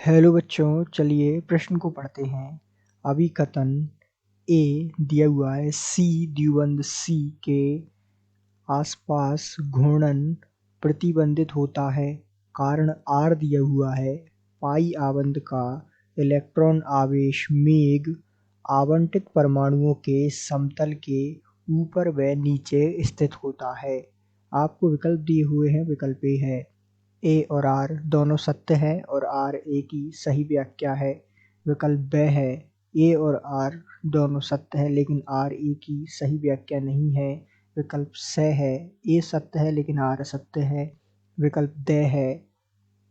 Hello बच्चों, चलिए प्रश्न को पढ़ते हैं। अभिकथन ए दिया हुआ है, सी द्विबंध सी के आसपास घूर्णन प्रतिबंधित होता है। कारण आर दिया हुआ है, पाई आबंध का इलेक्ट्रॉन आवेश मेघ आवंटित परमाणुओं के समतल के ऊपर व नीचे स्थित होता है। आपको विकल्प दिए हुए हैं। विकल्प ए है, ए और आर दोनों सत्य है और आर ए की सही व्याख्या है। विकल्प ब है, ए और आर दोनों सत्य है लेकिन आर ए की सही व्याख्या नहीं है। विकल्प स है, ए सत्य है लेकिन आर असत्य है। विकल्प द है,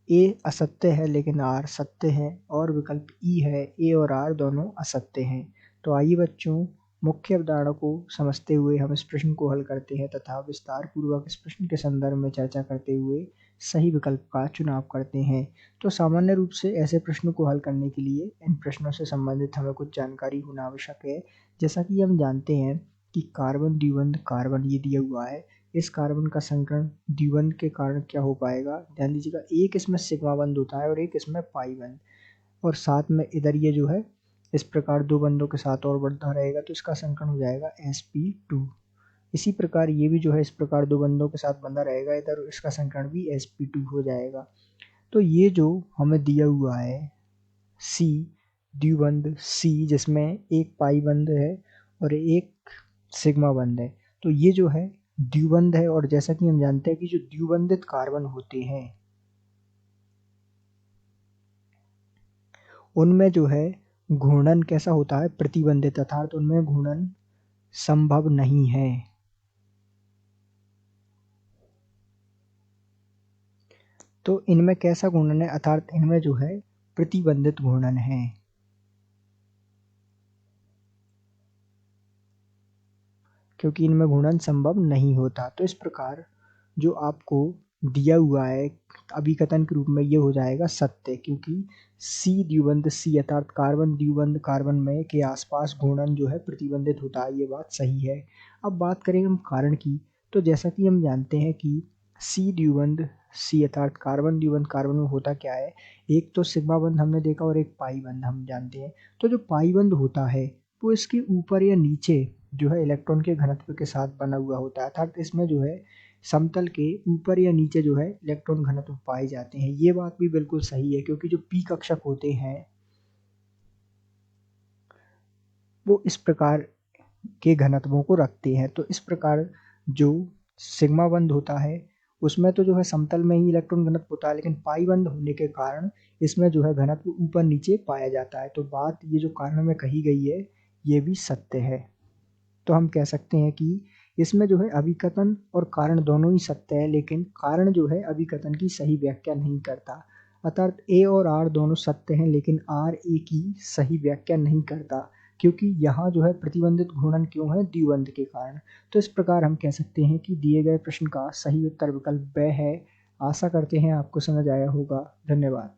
ए असत्य है लेकिन आर सत्य है। और विकल्प ई है, ए और आर दोनों असत्य हैं। तो आइए बच्चों, मुख्य अवधारणा को समझते हुए हम इस प्रश्न को हल करते हैं तथा विस्तार पूर्वक इस प्रश्न के संदर्भ में चर्चा करते हुए सही विकल्प का चुनाव करते हैं। तो सामान्य रूप से ऐसे प्रश्नों को हल करने के लिए इन प्रश्नों से संबंधित हमें कुछ जानकारी होना आवश्यक है। जैसा कि हम जानते हैं कि कार्बन द्विबंध कार्बन ये दिया हुआ है, इस कार्बन का संकरण द्विबंध के कारण क्या हो पाएगा। ध्यान दीजिएगा, एक इसमें सिग्मा बंध होता है और एक इसमें पाई बंध, और साथ में इधर ये जो है इस प्रकार दो बंधों के साथ और बढ़ता रहेगा तो इसका संकरण हो जाएगा sp2। इसी प्रकार ये भी जो है इस प्रकार दो बंधों के साथ बंधा रहेगा, इधर इसका संकरण भी sp2 हो जाएगा। तो ये जो हमें दिया हुआ है C द्विबंध C, जिसमें एक पाई बंध है और एक सिग्मा बंध है, तो ये जो है द्विबंध है। और जैसा कि हम जानते हैं कि जो द्विबंधित कार्बन होते हैं उनमें जो है घूर्णन कैसा होता है, प्रतिबंधित, अर्थात उनमें घूर्णन संभव नहीं है। तो इनमें कैसा घूर्णन है, अर्थात इनमें जो है प्रतिबंधित घूर्णन है। क्योंकि इनमें घूर्णन संभव नहीं होता। तो इस प्रकार जो आपको दिया हुआ है अभिकथन के रूप में ये हो जाएगा सत्य, क्योंकि सी द्विबंध सी अर्थात कार्बन द्विबंध कार्बन में के आसपास घूर्णन जो है प्रतिबंधित होता है, ये बात सही है। अब बात करें हम कारण की, तो जैसा कि हम जानते हैं कि सी द्विबंध सी अर्थात कार्बन द्विबंध कार्बन में होता क्या है, एक तो सिग्मा बंध हमने देखा और एक पाई बंध हम जानते हैं। तो जो पाई बंध होता है वो इसके ऊपर या नीचे जो है इलेक्ट्रॉन के घनत्व के साथ बना हुआ होता है, अर्थात इसमें जो है समतल के ऊपर या नीचे जो है इलेक्ट्रॉन घनत्व पाए जाते हैं। ये बात भी बिल्कुल सही है, क्योंकि जो पी कक्षक होते हैं वो इस प्रकार के घनत्वों को रखते हैं। तो इस प्रकार जो सिग्मा बंध होता है उसमें तो जो है समतल में ही इलेक्ट्रॉन घनत्व होता है, लेकिन पाई बंध होने के कारण इसमें जो है घनत्व ऊपर नीचे पाया जाता है। तो बात ये जो कारण में कही गई है ये भी सत्य है। तो हम कह सकते हैं कि इसमें जो है अभिकथन और कारण दोनों ही सत्य है, लेकिन कारण जो है अभिकथन की सही व्याख्या नहीं करता। अर्थात ए और आर दोनों सत्य हैं लेकिन आर ए की सही व्याख्या नहीं करता, क्योंकि यहाँ जो है प्रतिबंधित घूर्णन क्यों है, द्विबंध के कारण। तो इस प्रकार हम कह सकते हैं कि दिए गए प्रश्न का सही उत्तर विकल्प ब है। आशा करते हैं आपको समझ आया होगा। धन्यवाद।